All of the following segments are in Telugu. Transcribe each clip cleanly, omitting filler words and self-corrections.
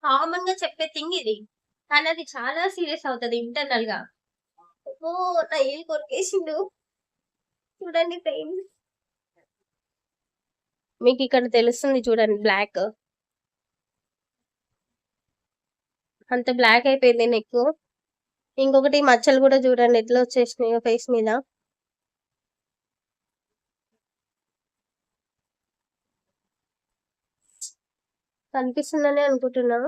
కామన్‌గా చెప్పే థింగ్ ఇది. కానీ అది చాలా సీరియస్ అవుతది ఇంటర్నల్‌గా. ఓహ్! నా ఏలు కొరికేసిండు. చూడండి పెయిన్. మీకిక్కడ తెలుస్తుంది చూడండి బ్లాక్. అంత బ్లాక్ అయిపోయింది నెక్కు. ఇంకొకటి మచ్చలు గూడా చూడండి ఎట్లా వచ్చేసినాయో ఫేస్ మీద. కనిపిస్తుందనే అనుకుంటున్నా.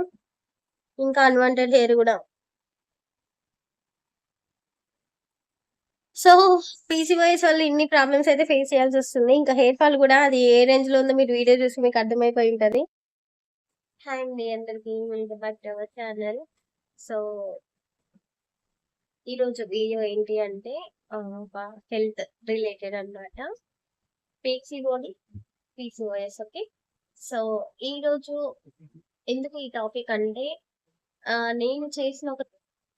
ఇంకా అన్‌వాంటెడ్ హెయిర్ గూడా. సో, పీసీఓఎస్ వల్ల ఇన్ని ప్రాబ్లమ్స్ అయితే ఫేస్ చేయాల్సొస్తుంది. ఇంకా హెయిర్ ఫాల్ గూడా అది ఏ రేంజ్‌లో ఉందో మీరు వీడియో చూసి మీకు అర్థమైపోయి ఉంటది. హాయ్ అండి అందరికి. Welcome back to our channel. So, ఈరోజు వీడియో ఏంటి అంటే ఒక హెల్త్ రిలేటెడ్ అన్నమాట. PCOD, PCOS okay. సో, ఈరోజు ఎందుకు ఈ టాపిక్ అంటే నేను చేసిన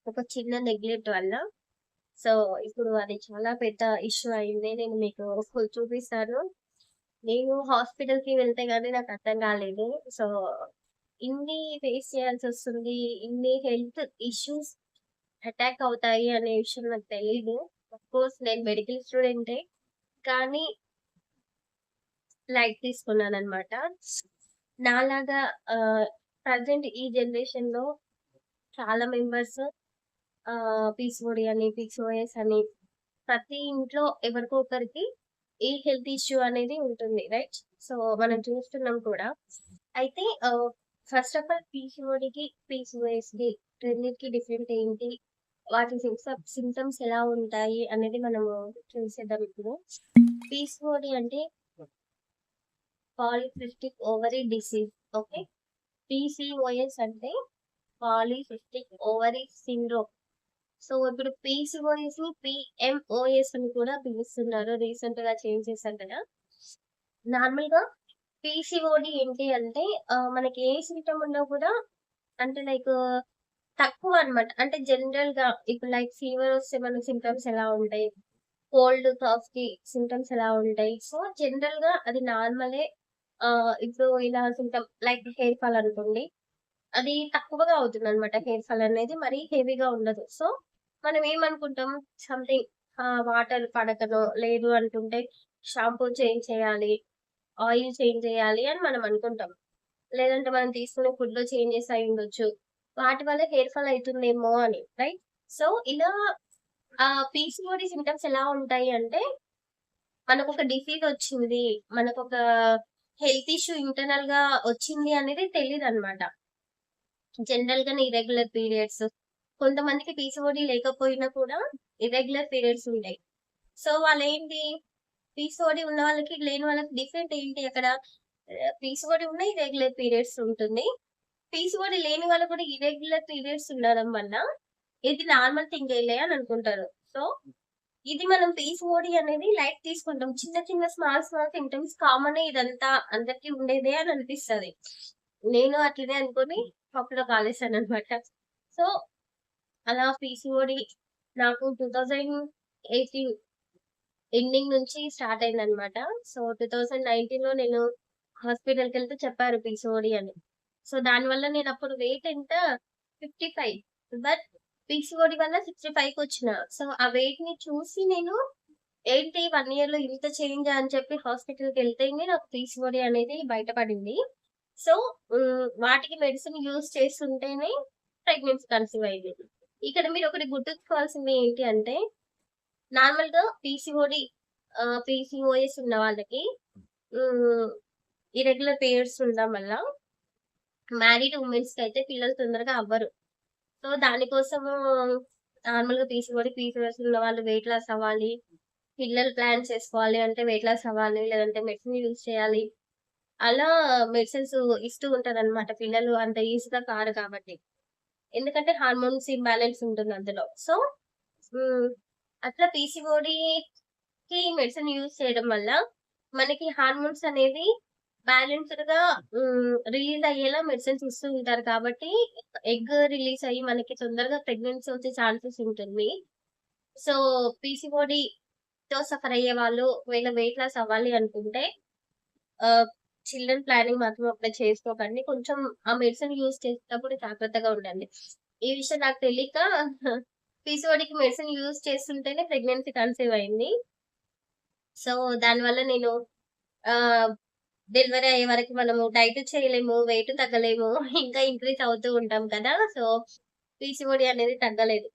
ఒక చిన్న నెగ్లెక్ట్ వల్ల సో, ఇప్పుడు అది చాలా పెద్ద ఇష్యూ అయింది. నేను మీకు చూపిస్తాను. నేను హాస్పిటల్‌కి వెళ్తే గాని నాకు అర్థం కాలేదు. సో, ఇన్ని ఫేస్ చేయాల్సొస్తుంది. ఇన్ని హెల్త్ ఇష్యూస్ అటాక్ అవుతాయి అనే విషయం నాకు తెలీదు. ఆఫ్‌కోర్స్ నేను మెడికల్ స్టూడెంటే. కానీ లైట్ తీసుకున్నాననమాట. నాలాగా ప్రెజెంట్ ఈ జనరేషన్‌లో చాలా మెంబర్స్ పీసీఓడీ అని, పీసీఓఎస్ అని ప్రతి ఇంట్లో ఎవరికో ఒకరికి ఈ హెల్త్ ఇష్యూ అనేది ఉంటుంది. రైట్? సో, మనం చూస్తున్నాం కూడా. అయితే ఫస్ట్ ఆఫ్ ఆల్ పీసీఓడీకి, పీసీఓఎస్‌కి రెండిటికి డిఫరెంట్ ఏంటి? వాటి సింప్టమ్స్ ఎలా ఉంటాయి అనేది మనము చూసేద్దాం ఇప్పుడు. పీసీఓడీ అంటే polycystic ovary disease. Okay. PCOS అంటే పాలిసిస్టిక్ ఓవరీ సిండ్రోమ్. సో, ఇప్పుడు పీసీఓఎస్‌ని పీఎంఓఎస్ అని కూడా పిలుస్తున్నారు. రీసెంట్‌గా చేంజ్ చేశారు కదా! నార్మల్‌గా పీసీఓడీ ఏంటి అంటే మనకి ఏ సింప్టమ్ ఉన్నా కూడా అంటే లైక్ తక్కువ అన్నమాట. అంటే జనరల్‌గా ఇప్పుడు లైక్ ఫీవర్ వస్తే మనకి సింప్టమ్స్ ఎలా ఉంటాయి? కోల్డ్, కాఫ్‌కి సింప్టమ్స్ ఎలా ఉంటాయి? సో, జనరల్‌గా అది నార్మలే. ఇప్పుడు ఇలా సింప్టమ్ లైక్ హెయిర్ ఫాల్ అనుకోండి. అది తక్కువగా అవుతుందన్నమాట హెయిర్ ఫాల్ అనేది. మరీ హెవీగా ఉండదు. సో, మనం ఏమనుకుంటాం సంథింగ్ వాటర్ పడకనో, లేదు అనుకుంటే షాంపూ చేంజ్ చేయాలి, ఆయిల్ చేంజ్ చేయాలి అని మనం అనుకుంటాం. లేదంటే మనం తీసుకునే ఫుడ్‌లో చేంజెస్ అయ్యుండొచ్చు. వాటి వల్ల హెయిర్ ఫాల్ అయితుందేమో అని. రైట్? సో, ఇలా పీసీఓడీ సింప్టమ్స్ ఎలా ఉంటాయి అంటే, మనకొక డిసీజ్ వచ్చింది. మనకొక హెల్త్ ఇష్యూ ఇంటర్నల్‌గా వచ్చింది అనేది తెలీదనమాట. జనరల్‌గానే ఇర్రెగ్యులర్ పీరియడ్స్. కొంతమందికి పీసీఓడీ లేకపోయినా కూడా ఇర్రెగ్యులర్ పీరియడ్స్ ఉంటాయి. సో, వాళ్ళేంటి పీసీఓడీ ఉన్న వాళ్ళకి, లేని వాళ్ళకి డిఫరెంట్ ఏంటి అక్కడ పీసీఓడీ ఉన్న ఇర్రెగ్యులర్ పీరియడ్స్ ఉంటుంది. పీసీఓడీ లేని వాళ్ళకి కూడా ఇర్రెగ్యులర్ పీరియడ్స్ ఉండడం వల్ల ఇది నార్మల్ థింగేలే అని అనుకుంటారు. సో, ఇది మనం పీసీఓడీ అనేది లైట్ తీసుకుంటాం. చిన్న చిన్న స్మాల్ సింప్టమ్స్ కామనే ఇదంతా అందరికి ఉండేదే అని అనిపిస్తది. నేను అట్లనే అనుకోని పప్పులో కాలేసాననమాట. సో, అలా పీసీఓడీ నాకు 2018 ఎండింగ్ నుంచి స్టార్ట్ అయిందనమాట. సో, 2019లో నేను హాస్పిటల్‌కెళ్తే చెప్పారు పీసీఓడీ అని. సో, దానివల్ల నేనప్పుడు వెయిట్ ఎంత 55. బట్ పీసీఓడీ వల్ల 65కొచ్చిన. సో, ఆ వెయిట్‌ని చూసి నేను ఏంటి 1 ఇయర్‌లో ఇంత చేంజా అని చెప్పి హాస్పిటల్‌కెళ్తేనే నాకు పీసీఓడీ అనేది బయటపడింది. సో, వాటికి మెడిసిన్ యూజ్ చేస్తుంటేనే ప్రెగ్నెన్సీ కన్సీవ్ అయింది. ఇక్కడ మీరొకటి గుర్తుంచుకోవాల్సింది ఏంటి అంటే, నార్మల్‌గా పీసీఓఎస్ ఉన్న వాళ్ళకి హ్మ్, ఇర్రెగ్యులర్ పీరియడ్స్ ఉండడం వల్ల మ్యారీడ్ వుమెన్స్‌కయితే పిల్లలు తొందరగా అవ్వరు. సో, దానికోసము నార్మల్‌గా పీసీఓఎస్ ఉన్న వాళ్ళు వెయిట్ లాస్ అవ్వాలి. పిల్లలు ప్లాన్ చేసుకోవాలి అంటే వెయిట్ లాస్ అవ్వాలి. లేదంటే మెడిసిన్ యూజ్ చేయాలి. అలా మెడిసిన్స్ ఇస్తూ ఉంటారనమాట. పిల్లలు అంత ఈజీగా కారు కాబట్టి. ఎందుకంటే హార్మోన్స్ ఇంబాలెన్స్ ఉంటుంది అందులో. సో, హ్మ్. అట్లా పీసీఓడీకి మెడిసిన్ యూజ్ చేయడం వల్ల మనకి హార్మోన్స్ అనేది బ్యాలెన్స్‌డ్‌గా రిలీజ్ అయ్యేలా మెడిసిన్స్ ఇస్తూ ఉంటారు కాబట్టి ఎగ్ రిలీజ్ అయ్యి మనకి తొందరగా ప్రెగ్నెన్సీ వచ్చే ఛాన్సెస్ ఉంటుంది. సో, పీసీఓడీతో సఫర్ అయ్యేవాళ్ళు ఒకవేళ వెయిట్ లాస్ అవ్వాలి అనుకుంటే ఆహ్, చిల్డ్రన్ ప్లానింగ్ మాత్రం అప్లై చేసుకోకండి. కొంచెం ఆ మెడిసిన్ యూజ్ చేసేటప్పుడు జాగ్రత్తగా ఉండండి. ఈ విషయం నాకు తెలియక పీసీఓడీకి మెడిసిన్ యూజ్ చేస్తుంటేనే ప్రెగ్నెన్సీ కన్సీవ్ అయింది. సో, దానివల్ల నేను ఆహ్, డెలివరీ అయ్యే వరకు మనము డైట్ చేయలేము, వెయిట్ తగ్గలేము. ఇంకా ఇంక్రీజ్ అవుతూ ఉంటాం కదా! సో, పీసీఓడీ అనేది తగ్గలేదు.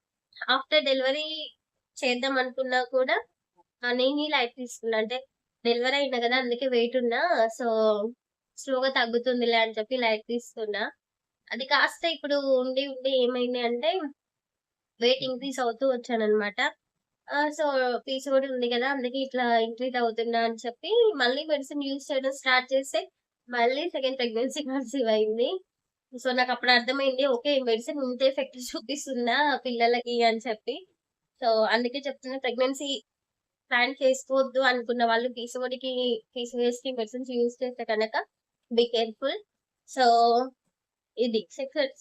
ఆఫ్టర్ డెలివరీ చేద్దాం అనుకున్నా కూడా నేనే లైట్ తీసుకున్నా. అంటే డెలివరీ అయినా కదా! అందుకే వెయిట్ ఉన్నా. సో, స్లోగా తగ్గుతుందిలే అని చెప్పి లైట్ తీసుకున్నా. అది కాస్త ఇప్పుడు ఉండి, ఉండి ఏమైంది అంటే వెయిట్ ఇంక్రీజ్ అవుతూ వచ్చాననమాట. సో, పీసీఓడీ ఉంది గదా! అందుకే ఇట్లా ఇంక్రీజ్ అవుతున్నా అని చెప్పి మళ్ళీ మెడిసిన్ యూజ్ చేయడం స్టార్ట్ చేస్తే మళ్ళీ సెకండ్ ప్రెగ్నెన్సీ కన్సీవ్ అయింది. సో, నాకప్పుడు అర్థమైంది. ఓకే. మెడిసిన్ ఇంత ఎఫెక్ట్ చూపిస్తుందా పిల్లలకి అని చెప్పి. సో, అందుకే చెప్తున్నా ప్రెగ్నెన్సీ ప్లాన్ చేసుకోవద్దు అనుకున్న వాళ్ళు పీసీఓడీకి మెడిసిన్స్ యూజ్ చేస్తే గనక బీ కేర్‌ఫుల్. సో, ఇది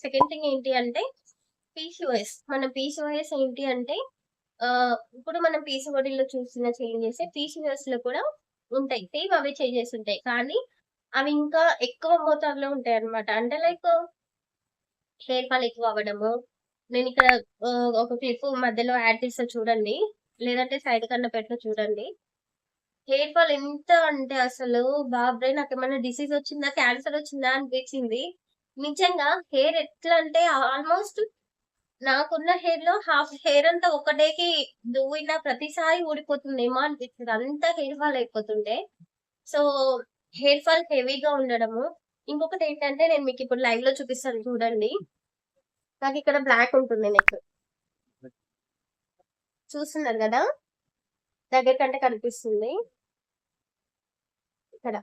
సెకండ్ థింగ్ ఏంటి అంటే పీసీఓఎస్. మన పీసీఓఎస్ ఏంటి అంటే ఇప్పుడు మనం పీసీఓడీలో చూసిన చేంజెస్ పీసీఓఎస్‌లో కూడా ఉంటాయి. సేమ్ అవే చేంజెస్ ఉంటాయి. కానీ అవి ఇంకా ఎక్కువ మోతాదులో ఉంటాయన్నమాట. అంటే లైక్ హెయిర్ ఫాల్ ఎక్కువ అవ్వడము. నేనిక్కడ ఒక క్లిప్ మధ్యలో యాడ్ చేస్తా చూడండి. లేదంటే సైడ్ కన్నా పెడతా చూడండి. హెయిర్ ఫాల్ ఎంత అంటే అసలు బాబోయ్! నాకేమన్నా డిసీజ్ వచ్చిందా? క్యాన్సర్ వచ్చిందా? అనిపించింది. నిజంగా హెయిర్ ఎట్లా అంటే ఆల్‌మోస్ట్ నాకున్న హెయిర్‌లో హాఫ్ హెయిర్ అంతా ఒక డేకి దువ్విన ప్రతిసారి ఊడిపోతుందేమో అనిపిస్తది. అంత హెయిర్ ఫాల్ అయిపోతుండే. సో, హెయిర్ ఫాల్ హెవీగా ఉండడము. ఇంకొకటేంటంటే నేను మీకిప్పుడు లైవ్‌లో చూపిస్తాను చూడండి. నాకిక్కడ బ్లాక్ ఉంటుంది నెక్. చూస్తున్నారు గదా! దగ్గర కంటే కనిపిస్తుంది. ఇక్కడ.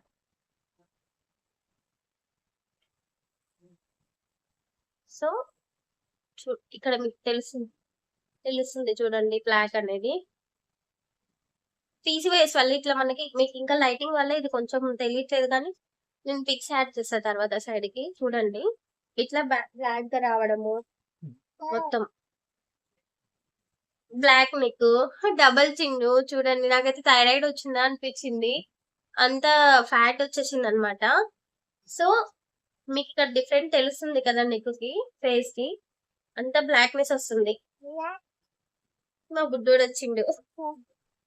సో, ఇక్కడ మీకు తెలుస్తుంది చూడండి బ్లాక్ అనేది. తీసివేసి వల్ల ఇట్లా మీకింకా లైటింగ్ వల్ల ఇది కొంచెం తెలియట్లేదు కానీ, నేను పిక్స్ యాడ్ చేస్తా తర్వాత సైడ్‌కి చూడండి. ఇట్లా బ్లాక్‌గా రావడము మొత్తం. బ్లాక్ నెక్, డబుల్ చిన్ను చూడండి. నాకైతే థైరాయిడ్ వచ్చిందా అనిపిచ్చింది. అంత ఫ్యాట్ వచ్చేసిందనమాట. సో, మీకిక్కడ డిఫరెంట్ తెలుస్తుంది కదా నెక్‌కి, ఫేస్‌కి. అంతా బ్లాక్‌నెస్ వస్తుంది. మా బుడ్డోడొచ్చిండు.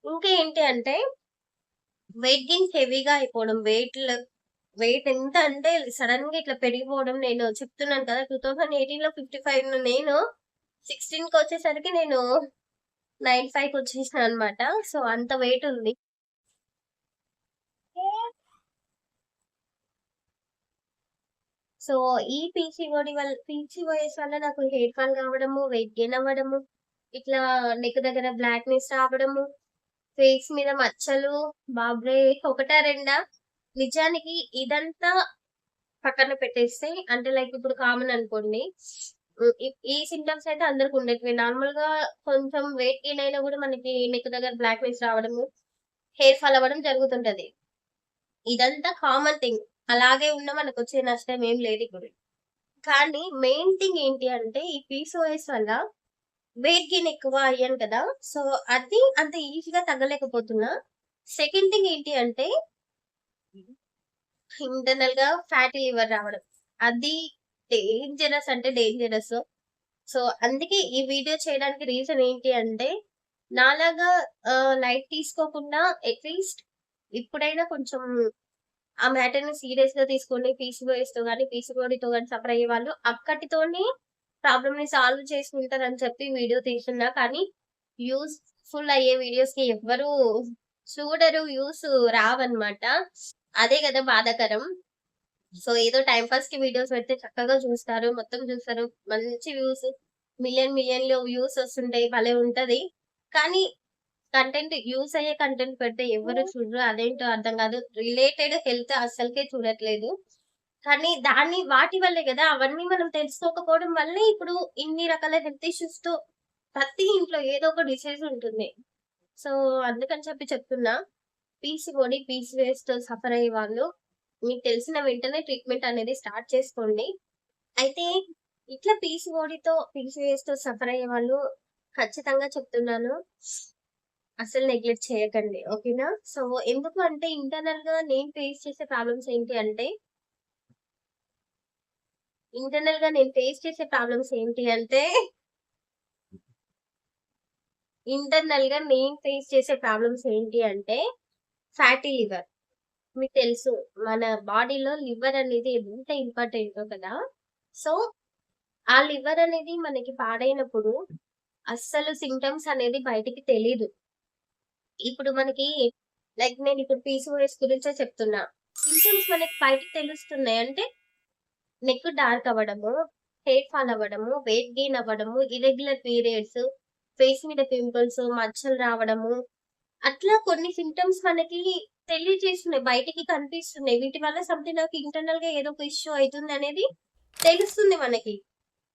ఇంకా ఏంటి అంటే వెయిట్ గెయిన్ హెవీగా అయిపోవడం. వెయిట్ ఎంత అంటే సడెన్‌గా ఇట్లా పెరిగిపోవడం. నేను చెప్తున్నాను కదా! 2018లో 55 ఉన్న నేను 16కొచ్చేసరికి నేను 95 వచ్చేసినా అనమాట. సో, అంత వెయిట్ ఉంది. సో, ఈ పీసీఓఎస్ వల్ల నాకు హెయిర్ ఫాల్ కావడము, వెయిట్ గెయిన్ అవ్వడము, ఇట్లా నెక్ దగ్గర బ్లాక్‌నెస్ రావడము, ఫేస్ మీద మచ్చలు బాబోయ్! ఒకటా రెండా? నిజానికి ఇదంతా పక్కన పెట్టేస్తే అంటే లైక్ ఇప్పుడు కామన్ అనుకోండి. ఈ సింప్టమ్స్ అయితే అందరికి ఉండేటివే. నార్మల్‌గా కొంచెం వెయిట్ గెయిన్ అయినా గూడా మనకి నెక్ దగ్గర బ్లాక్‌నెస్ రావడము, హెయిర్ ఫాల్ అవ్వడం జరుగుతుంటది. ఇదంతా కామన్ థింగ్. అలాగే ఉన్నా మనకొచ్చే నష్టం ఏం లేదిప్పుడు. కానీ మెయిన్ థింగ్ ఏంటి అంటే ఈ పీసీఓఎస్ వల్ల వెయిట్ గెయిన్ ఎక్కువ అయ్యాను కదా! సో, అది అంత ఈజీగా తగ్గలేకపోతున్నా. సెకండ్ థింగ్ ఏంటి అంటే ఇంటర్నల్‌గా ఫ్యాటీ లివర్ రావడం. అది డేంజరస్ అంటే డేంజరస్. సో, అందుకే ఈ వీడియో చేయడానికి రీజన్ ఏంటి అంటే, నాలాగా లైట్ తీసుకోకుండా అట్‌లీస్ట్ ఇప్పుడైనా కొంచెం ఆ మ్యాటర్‌ని సీరియస్‌గా తీసుకొని పీసీఓఎస్‌తో గాని, పీసీఓడీతో గాని సఫర్ అయ్యేవాళ్ళు అక్కడితోని ప్రాబ్లమ్‌ని సాల్వ్ చేసుకుంటారని చెప్పి వీడియో తీస్తున్నా. కానీ యూజ్‌ఫుల్ అయ్యే వీడియోస్‌కి ఎవ్వరు చూడరు. రావన్నమాట. అదే గదా బాధాకరం. సో, ఏదో టైమ్ పాస్‌కి వీడియోస్ పెడితే చక్కగా చూస్తారు. మొత్తం చూస్తారు. మంచి మిలియన్‌లో వ్యూస్ వస్తుంటాయి. భలే ఉంటది. కానీ యూజ్ అయ్యే కంటెంట్ పెడితే ఎవ్వరు చూడరు. అదేంటో అర్థం కాదు. రిలేటెడ్ హెల్త్ అస్సలకే చూడట్లేదు. కానీ వాటి వల్లే గదా! అవన్నీ మనం తెలుసుకోకపోవడం వల్లే ఇప్పుడు ఇన్ని రకాల హెల్త్ ఇష్యూస్‌తో ప్రతి ఇంట్లో ఏదో ఒక డిసీజ్ ఉంటుంది. సో, అందుకని చెప్పి చెప్తున్నా. పీసీఓడీతో సఫర్ అయ్యే వాళ్ళు మీకు తెలిసిన వెంటనే ట్రీట్మెంట్ అనేది స్టార్ట్ చేసుకోండి. అయితే ఇట్లా పీసీఓడీతో, పీసీఓఎస్‌తో సఫర్ అయ్యే వాళ్ళు ఖచ్చితంగా చెప్తున్నాను. అసలు నెగ్లెక్ట్ చేయకండి. ఓకేనా? సో, ఎందుకు అంటే ఇంటర్నల్‌గా నేను ఫేస్ చేసే ప్రాబ్లమ్స్ ఏంటి అంటే ఇంటర్నల్‌గా నేను ఫేస్ చేసే ప్రాబ్లమ్స్ ఏంటి అంటే ఫ్యాటీ లివర్. మీకు తెలుసు మన బాడీలో లివర్ అనేది ఎంత ఇంపార్టెంటో కదా! సో, ఆ లివర్ అనేది మనకి పాడైనప్పుడు అస్సలు సింప్టమ్స్ అనేది బయటికి తెలీదు. ఇప్పుడు మనకి నేనిప్పుడు పీసీఓఎస్ గురించే చెప్తున్నా. సింప్టమ్స్ మనకి బయటికి తెలుస్తున్నాయి. అంటే నెక్ డార్క్ అవ్వడము, హెయిర్ ఫాల్ అవ్వడము, వెయిట్ గెయిన్ అవ్వడము, ఇర్రెగ్యులర్ పీరియడ్స్, ఫేస్ మీద పింపుల్స్, మచ్చలు రావడము, అట్లా కొన్ని సింప్టమ్స్ మనకి తెలియజేస్తున్నాయి. బయటికి కనిపిస్తున్నాయి. వీటి వల్ల సంథింగ్ నాకు ఇంటర్నల్‌గా ఏదో ఒక ఇష్యూ అయితుందనేది తెలుస్తుంది మనకి.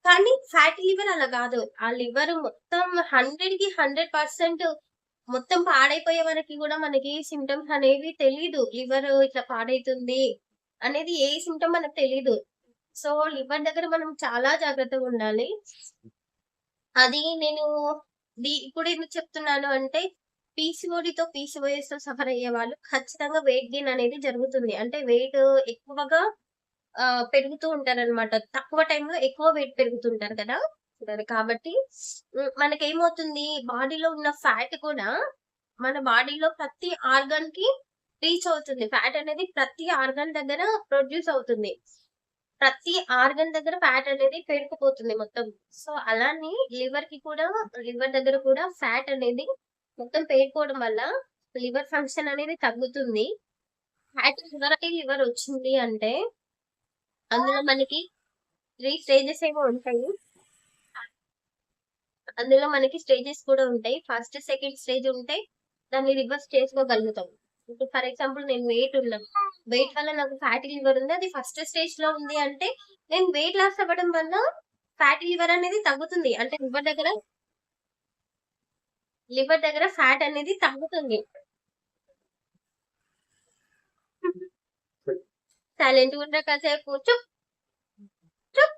కానీ ఫ్యాటీ లివర్ అలా గాదు. ఆ లివర్ మొత్తం 100కి 100% మొత్తం పాడైపోయే వరకి గూడా మనకి సింప్టమ్స్ అనేవి తెలీదు. లివర్ ఇట్లా పాడైతుంది అనేది ఏ సింప్టమ్ మనకు తెలీదు. సో, లివర్ దగ్గర మనం చాలా జాగ్రత్తగుండాలి. అది నేను ఇప్పుడు ఎందుకు చెప్తున్నాను అంటే, పీసీఓఎస్‌తో సఫర్ అయ్యేవాళ్ళు ఖచ్చితంగా వెయిట్ గెయిన్ అనేది జరుగుతుంది. అంటే వెయిట్ ఎక్కువగా పెరుగుతూ ఉంటారనమాట. తక్కువ టైంలో ఎక్కువ వెయిట్ పెరుగుతుంటారు కదా! కాబట్టి మనకేమవుతుంది బాడీలో ఉన్న ఫ్యాట్ కూడా మన బాడీలో ప్రతి ఆర్గాన్‌కి రీచ్ అవుతుంది. ఫ్యాట్ అనేది ప్రతి ఆర్గాన్ దగ్గర ప్రొడ్యూస్ అవుతుంది. ప్రతి ఆర్గాన్ దగ్గర ఫ్యాట్ అనేది పేరుకుపోతుంది మొత్తం. సో, అలానే లివర్ దగ్గర కూడా ఫ్యాట్ అనేది మొత్తం పేరుకోవడం వల్ల లివర్ ఫంక్షన్ అనేది తగ్గుతుంది. లివర్ వచ్చింది అంటే అందులో మనకి 3 స్టేజెస్ ఏమో ఉంటాయి. అందులో మనకి స్టేజెస్ కూడా ఉంటాయి. ఫస్ట్, సెకండ్ స్టేజ్ ఉంటే దాన్ని రివర్స్ చేసుకోగలుగుతాం. ఇప్పుడు ఫర్ ఎగ్జాంపుల్ నేను వెయిట్ ఉన్నాను. వెయిట్ వల్ల నాకు ఫ్యాటీ లివర్ ఉంది. అది ఫస్ట్ స్టేజ్‌లో ఉంది అంటే నేను వెయిట్ లాస్ అవ్వడం వల్ల ఫ్యాటీ లివర్ అనేది తగ్గుతుంది. అంటే లివర్ దగ్గర ఫ్యాట్ అనేది తగ్గుతుంది. సైలెంట్‌గా ఉండరా కాసేపు. చుప్ చుప్.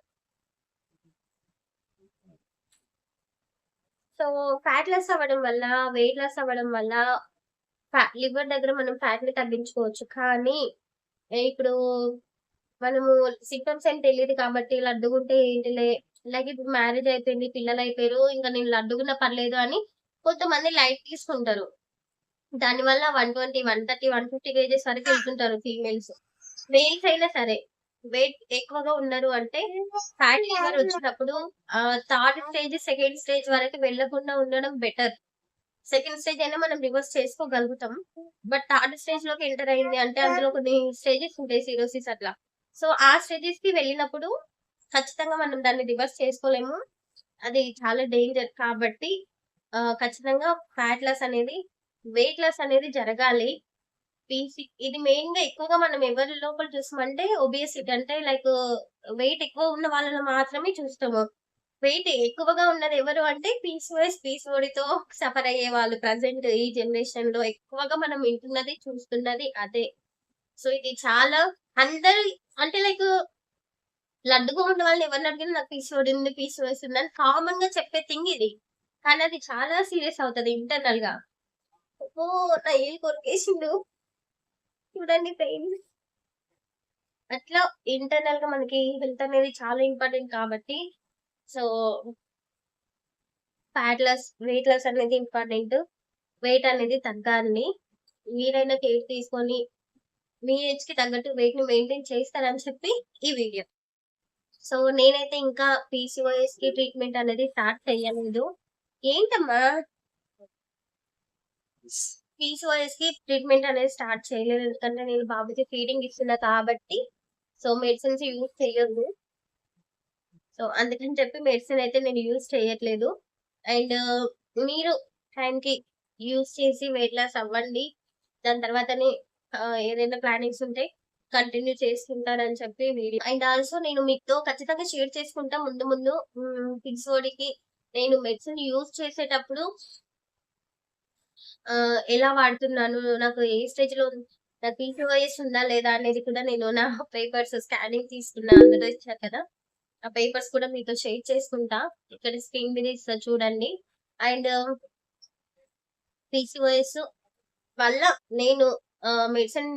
సో, ఫ్యాట్ లాస్ అవ్వడం వల్ల, వెయిట్ లాస్ అవ్వడం వల్ల లివర్ దగ్గర మనం ఫ్యాట్‌ని తగ్గించుకోవచ్చు. కానీ ఇప్పుడు మనము సింప్టమ్స్ ఏం తెలీదు కాబట్టి లడ్డుగుంటే ఏంటిలే, ఇప్పుడు మ్యారేజ్ అయిపోయింది, పిల్లలయిపోయారు, ఇంక నేను లడ్డుగున్నా పర్లేదు అని కొంతమంది లైట్ తీసుకుంటారు. దానివల్ల 120, 130, 150 కేజెస్ వరకు వెళ్తుంటారు ఫీమేల్స్. మేల్స్ అయినా సరే. వెయిట్ ఎక్కువగా ఉన్నారు అంటే ఫ్యాటీ లివర్ వచ్చినప్పుడు థర్డ్ స్టేజ్, సెకండ్ స్టేజ్ వరకు వెళ్ళకుండా ఉండడం బెటర్. సెకండ్ స్టేజ్ అయినా మనం రివర్స్ చేసుకోగలుగుతాం. బట్ థర్డ్ స్టేజ్‌లోకి ఎంటర్ అయింది అంటే అందులో కొన్ని స్టేజెస్ ఉంటాయి సిరోసిస్ అట్లా. సో, ఆ స్టేజెస్‌కి వెళ్ళినప్పుడు ఖచ్చితంగా మనం దాన్ని రివర్స్ చేసుకోలేము. అది చాలా డేంజర్ కాబట్టి ఖచ్చితంగా ఫ్యాట్ లాస్ అనేది, వెయిట్ లాస్ అనేది జరగాలి. ఇది మెయిన్‌గా ఎక్కువగా మనం ఎవరి లోపల చూస్తామంటే ఒబేసిటీ అంటే వెయిట్ ఎక్కువ ఉన్న వాళ్ళలో మాత్రమే చూస్తాము. వెయిట్ ఎక్కువగా ఉన్నది ఎవరు అంటే పీసీఓడీతో సఫర్ అయ్యేవాళ్ళు ప్రెజెంట్ ఈ జనరేషన్‌లో ఎక్కువగా మనం వింటున్నది, చూస్తున్నది అదే. సో, ఇది చాలా అందరి అంటే లడ్డుగా ఉన్న వాళ్ళని ఎవరిని అడిగినా నాకు పీసీఓడీ ఉంది, పీసీఓఎస్ ఉందని కామన్‌గా చెప్పే థింగ్ ఇది. కానీ అది చాలా సీరియస్ అవుతది ఇంటర్నల్‌గా. అబ్బో! నా ఏలు కొరికేసిండు. చూడండి పెయిన్. అట్లా ఇంటర్నల్‌గా మనకి హెల్త్ అనేది చాలా ఇంపార్టెంట్ కాబట్టి సో, వెయిట్ లాస్ అనేది ఇంపార్టెంట్. వెయిట్ అనేది తగ్గాలి. మీరైనా కేర్ తీసుకొని మీ ఏజ్‌కి తగ్గట్టు వెయిట్‌ని మెయింటైన్ చేస్తారని చెప్పి ఈ వీడియో. సో, నేనైతే ఇంకా పీసీఓఎస్‌కి ట్రీట్మెంట్ అనేది స్టార్ట్ చేయలేదు. ఏంటమ్మా? పీసీఓఎస్‌కి ట్రీట్మెంట్ అనేది స్టార్ట్ చేయలేదు. ఎందుకంటే నేను బాబుకి ఫీడింగ్ ఇస్తున్నా కాబట్టి. సో, మెడిసిన్స్ యూజ్ చేయొద్దు. సో, అందుకని చెప్పి మెడిసిన్ అయితే నేను యూజ్ చేయట్లేదు. అండ్ మీరు టైంకి యూజ్ చేసి వెయిట్ లాస్ అవ్వండి. దాని తర్వాతనే ఏదైనా ప్లానింగ్స్ ఉంటే కంటిన్యూ చేసుకుంటారని చెప్పి వీడియో. అండ్ ఆల్సో నేను మీతో ఖచ్చితంగా షేర్ చేసుకుంటా ముందు ముందు పీసీఓడీకి నేను మెడిసిన్ యూజ్ చేసేటప్పుడు ఎలా వాడుతున్నాను, నాకు ఏ స్టేజ్‌లో నాకు పీసీఓఎస్ ఉందా లేదా అనేది కూడా నేను నా పేపర్స్ స్కానింగ్ తీసుకున్నా అందులో ఇచ్చారు కదా! ఆ పేపర్స్ కూడా మీతో షేర్ చేసుకుంటా. ఇక్కడ స్క్రీన్ మీద ఇస్తా చూడండి. అండ్ పీసీఓఎస్ వల్ల నేను మెడిసిన్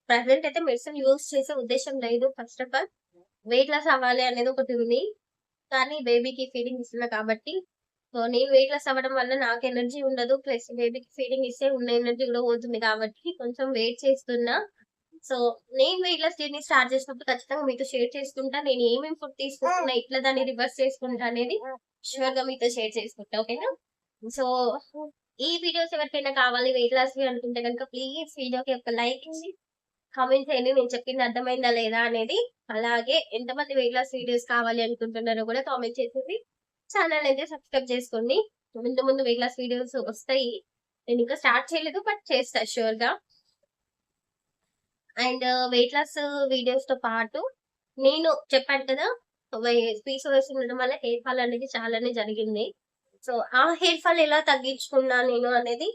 ప్రెజెంట్ అయితే మెడిసిన్ యూజ్ చేసే ఉద్దేశం లేదు. First of all weight loss అవ్వాలి అనేది ఒకటి ఉంది. కానీ బేబీకి ఫీడింగ్ ఇస్తున్నా కాబట్టి సో నేను వెయిట్ లాస్ అవ్వడం వల్ల నాకు ఎనర్జీ ఉండదు. ప్లస్ బేబీకి ఫీడింగ్ ఇస్తే ఉన్న ఎనర్జీ కూడా పోతుంది కాబట్టి కొంచెం వెయిట్ చేస్తున్నా. సో నేను వెయిట్ లాస్ జర్నీ స్టార్ట్ చేసినప్పుడు ఖచ్చితంగా మీతో షేర్ చేసుకుంటా. నేను ఏమేమి ఫుడ్ తీసుకుంటున్నా, ఇట్లా దాన్ని రివర్స్ చేసుకుంటా అనేది షూర్ గా మీతో షేర్ చేసుకుంటా. ఓకేనా? సో ఈ వీడియోస్ ఎవరికైనా కావాలి వెయిట్ లాస్ అనుకుంటే కనుక ప్లీజ్ వీడియోకి ఒక లైక్ ఇచ్చి కామెంట్ చేయండి. నేను చెప్పింది అర్థమైందా లేదా అనేది. అలాగే ఎంతమంది వెయిట్ లాస్ వీడియోస్ కావాలి అనుకుంటున్నారో కూడా కామెంట్ చేసేసి ఛానల్ అయితే సబ్స్క్రైబ్ చేసుకోండి. ముందు ముందు వెయిట్ లాస్ వీడియోస్ వస్తాయి. నేను ఇంకా స్టార్ట్ చేయలేదు బట్ చేస్తా షూర్ గా. అండ్ వెయిట్ లాస్ వీడియోస్ తో పాటు నేను చెప్పాను కదా పీసీఓఎస్ ఉండడం వల్ల హెయిర్ ఫాల్ అనేది చాలానే జరిగింది. సో ఆ హెయిర్ ఫాల్ ఎలా తగ్గించుకున్నా నేను అనేది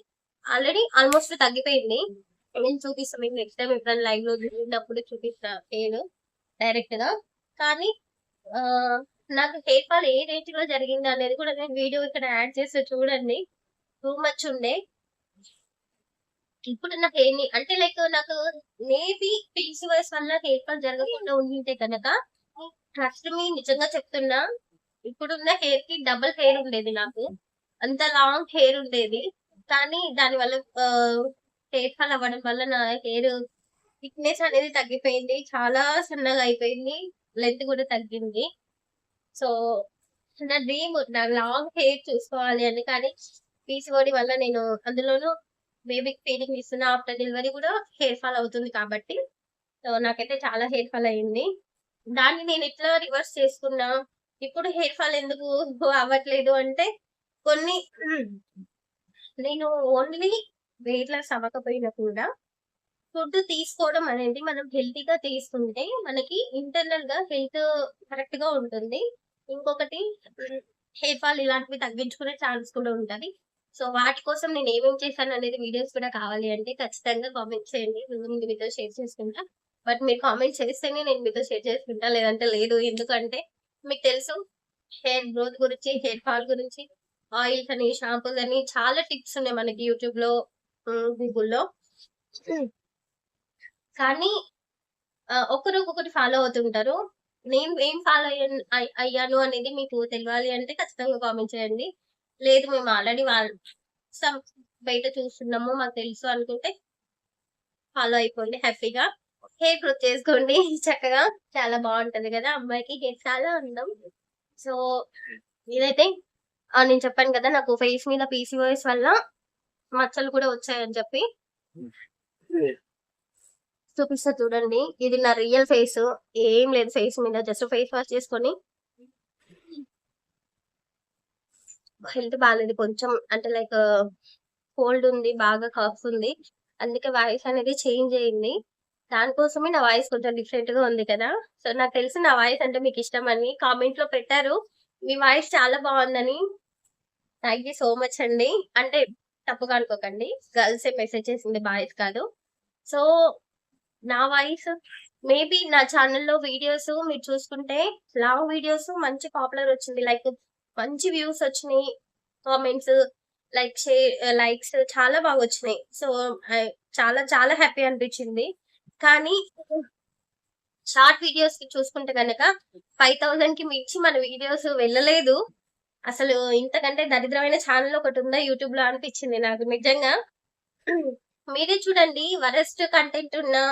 ఆల్రెడీ ఆల్మోస్ట్ తగ్గిపోయింది. నేను చూపిస్తాను మీకు నెక్స్ట్ టైం ఎప్పుడైనా లైవ్ లో చూసినప్పుడు చూపిస్తా హెయిర్ డైరెక్ట్ గా. కానీ నాకు హెయిర్ ఫాల్ ఏ రేంజ్ లో జరిగింది అనేది కూడా నేను వీడియో ఇక్కడ యాడ్ చేస్తే చూడండి. టూ మచ్ ఉండే. ఇప్పుడు నా హెయిర్ ని అంటే లైక్ నాకు మేబీ పీసీఓఎస్ వల్ల హెయిర్ ఫాల్ జరగకుండా ఉంటే కనుక ట్రస్ట్ మీ నిజంగా చెప్తున్నా ఇప్పుడున్న హెయిర్ కి డబుల్ హెయిర్ ఉండేది నాకు. అంత లాంగ్ హెయిర్ ఉండేది. కానీ దాని వల్ల హెయిర్ ఫాల్ అవ్వడం వల్ల నా హెయిర్ థిక్నెస్ అనేది తగ్గిపోయింది. చాలా సన్నగా అయిపోయింది. లెంత్ కూడా తగ్గింది. సో నా డ్రీమ్ నా లాంగ్ హెయిర్ చూసుకోవాలి అని. కానీ పీసీఓడి వల్ల నేను అందులోనూ బేబీకి ఫీడింగ్ ఇస్తున్నా. ఆఫ్టర్ డెలివరీ కూడా హెయిర్ ఫాల్ అవుతుంది కాబట్టి సో నాకైతే చాలా హెయిర్ ఫాల్ అయింది. దాన్ని నేను ఎట్లా రివర్స్ చేసుకున్నా, ఇప్పుడు హెయిర్ ఫాల్ ఎందుకు అవ్వట్లేదు అంటే కొన్ని నేను ఓన్లీ వెయిట్ లాస్ అవ్వకపోయినా కూడా ఫుడ్ తీసుకోవడం అనేది మనం హెల్తీగా తీసుకుంటే మనకి ఇంటర్నల్ గా హెల్త్ కరెక్ట్ గా ఉంటుంది. ఇంకొకటి హెయిర్ ఫాల్ ఇలాంటివి తగ్గించుకునే ఛాన్స్ కూడా ఉంటది. సో వాటి కోసం నేను ఏమేమి చేశాను అనేది వీడియోస్ కూడా కావాలి అంటే ఖచ్చితంగా కామెంట్ చేయండి. ముందు మీతో షేర్ చేసుకుంటా. బట్ మీరు కామెంట్ చేస్తేనే నేను మీతో షేర్ చేసుకుంటా, లేదంటే లేదు. ఎందుకంటే మీకు తెలుసు హెయిర్ గ్రోత్ గురించి, హెయిర్ ఫాల్ గురించి ఆయిల్స్ అని, షాంపూస్ అని చాలా టిప్స్ ఉన్నాయి మనకి యూట్యూబ్ లో, గూగుల్లో. కానీ ఒకరు ఒక్కొక్కటి ఫాలో అవుతుంటారు. నేను ఏం ఫాలో అయ్యాను అనేది మీకు తెలియాలి అంటే ఖచ్చితంగా కామెంట్ చేయండి. లేదు మేము ఆల్రెడీ బయట చూస్తున్నాము మాకు తెలుసు అనుకుంటే ఫాలో అయిపోండి హ్యాపీగా. హెయిర్ గ్రోత్ చేసుకోండి చక్కగా. చాలా బాగుంటది కదా అమ్మాయికి హెయిర్ చాలా అందం. సో ఇదైతే నేను చెప్పాను కదా నాకు ఫేస్ మీద పీసీఓఎస్ వల్ల మచ్చలు కూడా వచ్చాయని చెప్పి చూపిస్తా చూడండి. ఇది నా రియల్ ఫేస్. ఏం లేదు ఫేస్ మీద, జస్ట్ ఫేస్ వాష్ చేసుకొని. హెల్త్ బాగాలేదు కొంచెం, అంటే లైక్ కోల్డ్ ఉంది, బాగా కాఫ్ ఉంది. అందుకే వాయిస్ అనేది చేంజ్ అయింది. దానికోసమే నా వాయిస్ కొంచెం డిఫరెంట్ గా ఉంది కదా. సో నాకు తెలిసి నా వాయిస్ అంటే మీకు ఇష్టం అని కామెంట్ లో పెట్టారు. మీ వాయిస్ చాలా బాగుందని. థ్యాంక్ యూ సో మచ్ అండి. అంటే తప్పుగా అనుకోకండి, గర్ల్స్ మెసేజ్ చేసింది, బాయ్స్ కాదు. సో నా వాయిస్ మేబీ నా ఛానల్లో వీడియోస్ మీరు చూసుకుంటే లాంగ్ వీడియోస్ మంచి పాపులర్ వచ్చింది. లైక్ మంచి వ్యూస్ వచ్చినాయి, కామెంట్స్, లైక్స్ చాలా బాగా వచ్చినాయి. సో చాలా చాలా హ్యాపీ అనిపించింది. కానీ షార్ట్ వీడియోస్ కి చూసుకుంటే కనుక 5000 కి మించి మన వీడియోస్ వెళ్ళలేదు. అసలు ఇంతకంటే దరిద్రమైన ఛానల్ ఒకటి ఉందా యూట్యూబ్ లో అనిపించింది నాకు నిజంగా. మీరే చూడండి, వరస్ట్ కంటెంట్ ఉన్నా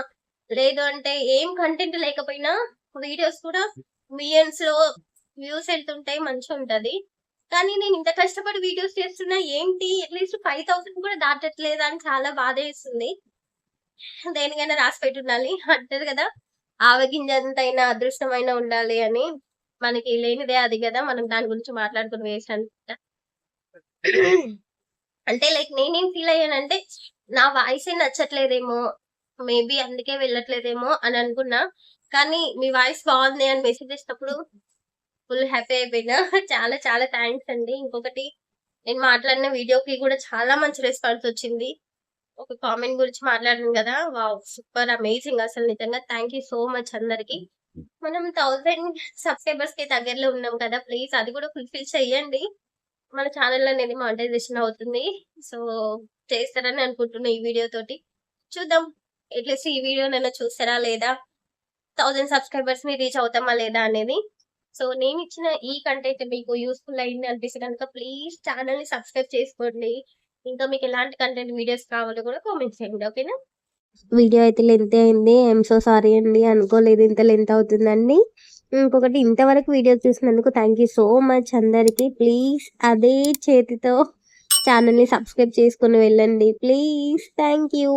లేదు అంటే ఏం కంటెంట్ లేకపోయినా వీడియోస్ కూడా మిలియన్స్ లో వ్యూస్ వెళ్తుంటాయి, మంచిగా ఉంటది. కానీ నేను ఇంత కష్టపడి వీడియోస్ చేస్తున్నా ఏంటి అట్లీస్ట్ 5000 కూడా దాటట్లేదు అని చాలా బాధ వేస్తుంది. దేనికైనా రాసి పెట్టుండాలి అంటారు కదా, ఆవగింజంతైనా అదృష్టమైన ఉండాలి అని. మనకి లేనిదే అది కదా, మనం దాని గురించి మాట్లాడుకుని వేస్ట్ అనుకుంటా. అంటే లైక్ నేనేం ఫీల్ అయ్యానంటే నా వాయిసే నచ్చట్లేదేమో, మేబీ అందుకే వెళ్ళట్లేదేమో అని అనుకున్నా. కానీ మీ వాయిస్ బాగుంది అని మెసేజ్ చేసినప్పుడు ఫుల్ హ్యాపీ అయిపోయినా. చాలా చాలా థ్యాంక్స్ అండి. ఇంకొకటి నేను మాట్లాడిన వీడియోకి కూడా చాలా మంచి రెస్పాన్స్ వచ్చింది. ఒక కామెంట్ గురించి మాట్లాడాను కదా, వావ్ సూపర్ అమేజింగ్ అసలు నిజంగా. థ్యాంక్ యూ సో మచ్ అందరికి. మనం 1000 సబ్స్క్రైబర్స్ కి దగ్గరలో ఉన్నాం కదా, ప్లీజ్ అది కూడా ఫుల్ఫిల్ చెయ్యండి. మన ఛానల్ అనేది మానిటైజేషన్ అవుతుంది. సో చేస్తారని అనుకుంటున్నా ఈ వీడియో తోటి. చూద్దాం అట్లీస్ట్ ఈ వీడియోనైనా చూస్తారా లేదా? 1000 సబ్స్క్రైబర్స్‌ని రీచ్ అవుతామా లేదా అనేది. సో నేనిచ్చిన ఈ కంటెంట్ మీకు యూజ్‌ఫుల్ అయింది అనిపిస్తే గనుక ప్లీజ్ ఛానెల్‌ని సబ్స్క్రైబ్ చేసుకోండి. ఇంకా మీకు ఎలాంటి కంటెంట్ వీడియోస్ కావాలో కూడా కామెంట్ చేయండి. ఓకేనా? వీడియో అయితే లెంత్ అయింది. ఐఎమ్ సో సారీ అండి. అనుకోలేదు ఇంత లెంత్ అవుతుందండి. ఇంకొకటి ఇంతవరకు వీడియో చూసినందుకు థ్యాంక్ యూ సో మచ్ అందరికీ. ప్లీజ్ అదే చేతితో ఛానల్‌ని సబ్స్క్రైబ్ చేసుకొని వెళ్ళండి. ప్లీజ్. Thank you.